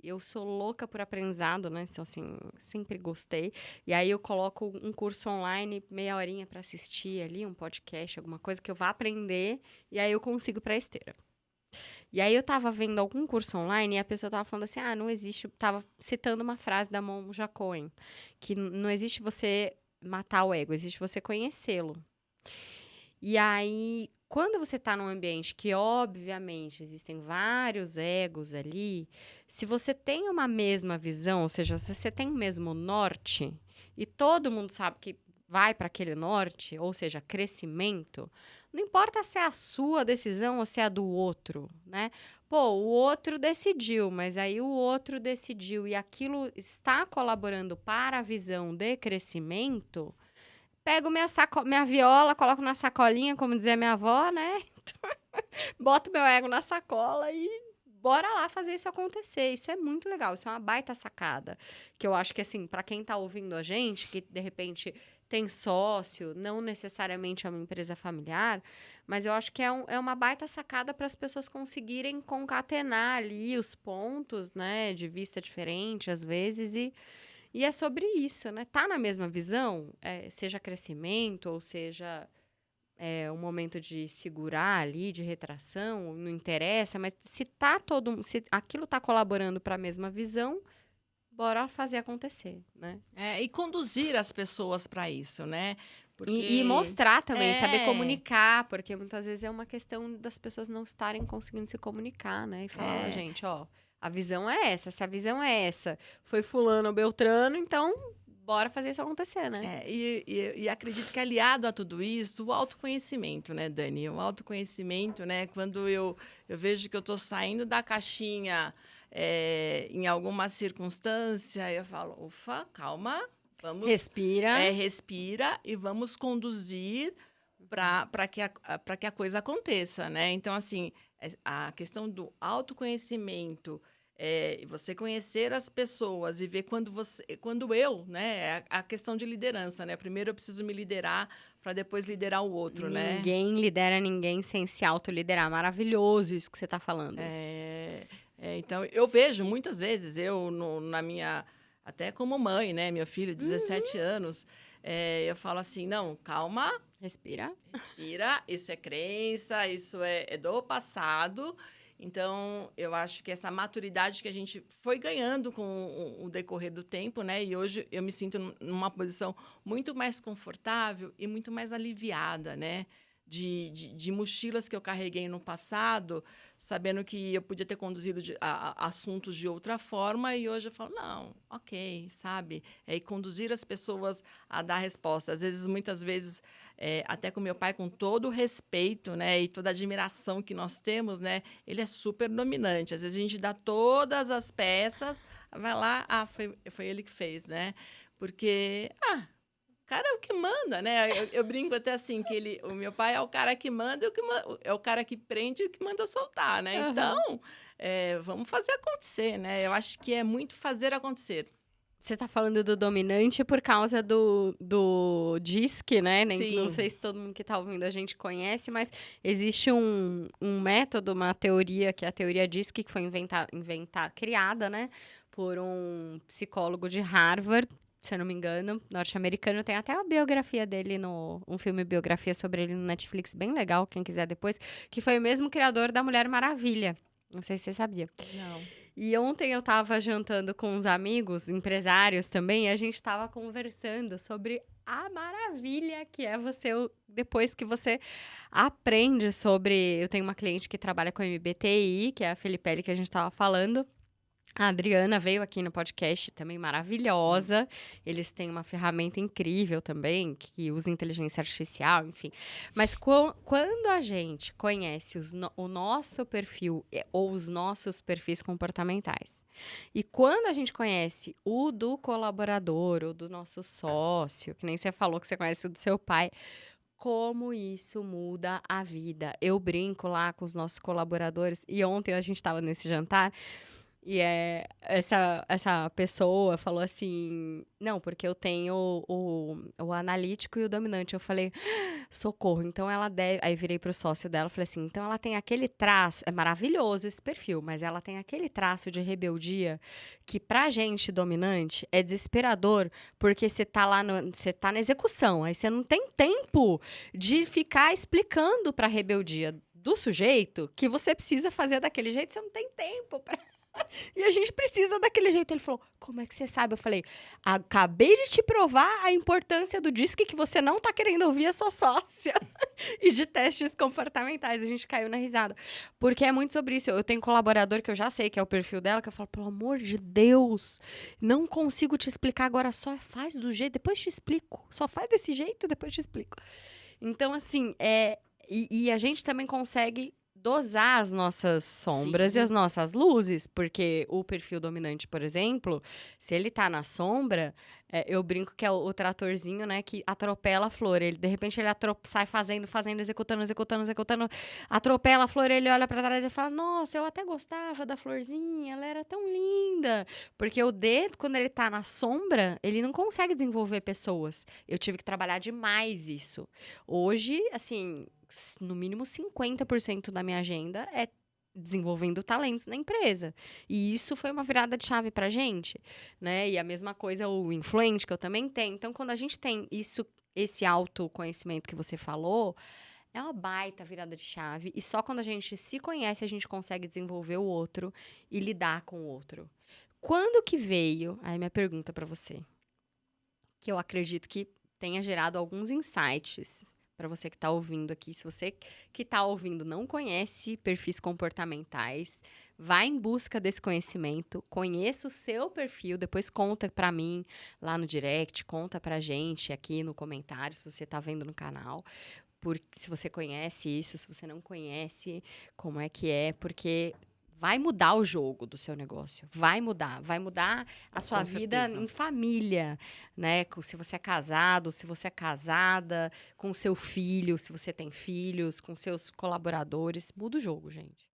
eu sou louca por aprendizado, né? Então, assim, sempre gostei. E aí eu coloco um curso online, meia horinha para assistir ali, um podcast, alguma coisa que eu vá aprender, e aí eu consigo para esteira. E aí eu tava vendo algum curso online e a pessoa tava falando assim, não existe, tava citando uma frase da Monja Coen, que não existe você matar o ego, existe você conhecê-lo. E aí, quando você tá num ambiente que, obviamente, existem vários egos ali, se você tem uma mesma visão, ou seja, se você tem o mesmo norte, e todo mundo sabe que vai para aquele norte, ou seja, crescimento, não importa se é a sua decisão ou se é a do outro, né? Pô, o outro decidiu, mas aí o outro decidiu e aquilo está colaborando para a visão de crescimento. Pego minha viola, coloco na sacolinha, como dizia minha avó, né? Boto meu ego na sacola e bora lá fazer isso acontecer. Isso é muito legal, isso é uma baita sacada. Que eu acho que, assim, para quem tá ouvindo a gente, que de repente tem sócio, não necessariamente é uma empresa familiar, mas eu acho que é uma baita sacada para as pessoas conseguirem concatenar ali os pontos, né, de vista diferente, às vezes, e é sobre isso, né? Tá na mesma visão, seja crescimento, ou seja, um momento de segurar ali, de retração, não interessa, mas se aquilo tá colaborando para a mesma visão, bora fazer acontecer, né? E conduzir as pessoas para isso, né? E Porque mostrar também, saber é, comunicar, porque muitas vezes é uma questão das pessoas não estarem conseguindo se comunicar, né? E falar, ó, é, gente, ó, a visão é essa, se a visão é essa, foi fulano ou beltrano, então bora fazer isso acontecer, né? e acredito que aliado a tudo isso, o autoconhecimento, né, Dani? O autoconhecimento, né? Quando eu vejo que eu estou saindo da caixinha em alguma circunstância, eu falo, ufa, calma, vamos, Respira. respira e vamos conduzir para que a coisa aconteça, né? Então, assim, a questão do autoconhecimento, você conhecer as pessoas e ver quando eu, né? A questão de liderança, né? Primeiro eu preciso me liderar para depois liderar o outro, né? Ninguém lidera ninguém sem se autoliderar. Maravilhoso isso que você tá falando. Então, eu vejo muitas vezes, na minha. Até como mãe, né? Meu filho, 17 anos, eu falo assim: não, calma, Respira. respira, isso é crença, isso é do passado. Então, eu acho que essa maturidade que a gente foi ganhando com o decorrer do tempo, né? E hoje eu me sinto numa posição muito mais confortável e muito mais aliviada, né? De mochilas que eu carreguei no passado, sabendo que eu podia ter conduzido assuntos de outra forma, e hoje eu falo, não, ok, sabe? E conduzir as pessoas a dar resposta. Às vezes, muitas vezes, até com meu pai, com todo o respeito, né, e toda a admiração que nós temos, né, ele é super dominante. Às vezes a gente dá todas as peças, vai lá, foi ele que fez, né? Porque, o cara é o que manda, né? Eu brinco até assim, que o meu pai é o cara que manda, é o cara que prende e o que manda soltar, né? Então, Aham. vamos fazer acontecer, né? Eu acho que é muito fazer acontecer. Você tá falando do dominante por causa do DISC, né? Não sei Sim. se todo mundo que tá ouvindo a gente conhece, mas existe um método, uma teoria, que é a teoria DISC, que foi criada, né? Por um psicólogo de Harvard, se eu não me engano, norte-americano. Tem até a biografia dele, um filme biografia sobre ele no Netflix, bem legal, quem quiser depois, que foi o mesmo criador da Mulher Maravilha. Não sei se você sabia. Não. E ontem eu tava jantando com uns amigos, empresários também, e a gente tava conversando sobre a maravilha que é depois que você aprende sobre. Eu tenho uma cliente que trabalha com MBTI, que é a Felipelli que a gente tava falando. A Adriana veio aqui no podcast, também maravilhosa. Eles têm uma ferramenta incrível também, que usa inteligência artificial, enfim. Mas quando a gente conhece o nosso perfil ou os nossos perfis comportamentais, e quando a gente conhece o do colaborador, ou do nosso sócio, que nem você falou que você conhece o do seu pai, como isso muda a vida. Eu brinco lá com os nossos colaboradores, e ontem a gente estava nesse jantar. E essa pessoa falou assim, não, porque eu tenho o analítico e o dominante. Eu falei, socorro, então ela deve... Aí virei pro sócio dela e falei assim, então ela tem aquele traço, é maravilhoso esse perfil, mas ela tem aquele traço de rebeldia que pra gente dominante é desesperador, porque você tá lá, você tá na execução, aí você não tem tempo de ficar explicando pra rebeldia do sujeito que você precisa fazer daquele jeito, você não tem tempo pra... E a gente precisa daquele jeito. Ele falou, como é que você sabe? Eu falei, acabei de te provar a importância do DISC que você não tá querendo ouvir a sua sócia. E de testes comportamentais. A gente caiu na risada. Porque é muito sobre isso. Eu tenho um colaborador que eu já sei que é o perfil dela, que eu falo, pelo amor de Deus, não consigo te explicar agora, só faz do jeito, depois te explico. Só faz desse jeito, depois te explico. Então, assim, e a gente também consegue dosar as nossas sombras e as Sim. nossas luzes, porque o perfil dominante, por exemplo, se ele tá na sombra, eu brinco que é o tratorzinho, né, que atropela a flor. Ele, de repente, ele sai fazendo, executando, atropela a flor, ele olha pra trás e fala, nossa, eu até gostava da florzinha, ela era tão linda. Porque o dedo, quando ele tá na sombra, ele não consegue desenvolver pessoas. Eu tive que trabalhar demais isso. Hoje, assim, no mínimo 50% da minha agenda é desenvolvendo talentos na empresa. E isso foi uma virada de chave pra gente, né? E a mesma coisa o influente que eu também tenho. Então, quando a gente tem isso, esse autoconhecimento que você falou, é uma baita virada de chave. E só quando a gente se conhece, a gente consegue desenvolver o outro e lidar com o outro. Quando que veio, aí minha pergunta pra você, que eu acredito que tenha gerado alguns insights para você que está ouvindo aqui. Se você que está ouvindo não conhece perfis comportamentais, vá em busca desse conhecimento, conheça o seu perfil, depois conta para mim lá no direct, conta pra gente aqui no comentário se você está vendo no canal. Se você conhece isso, se você não conhece, como é, porque vai mudar o jogo do seu negócio, vai mudar a sua Com vida certeza. em família, né? Se você é casado, se você é casada, com o seu filho, se você tem filhos, com seus colaboradores, muda o jogo, gente.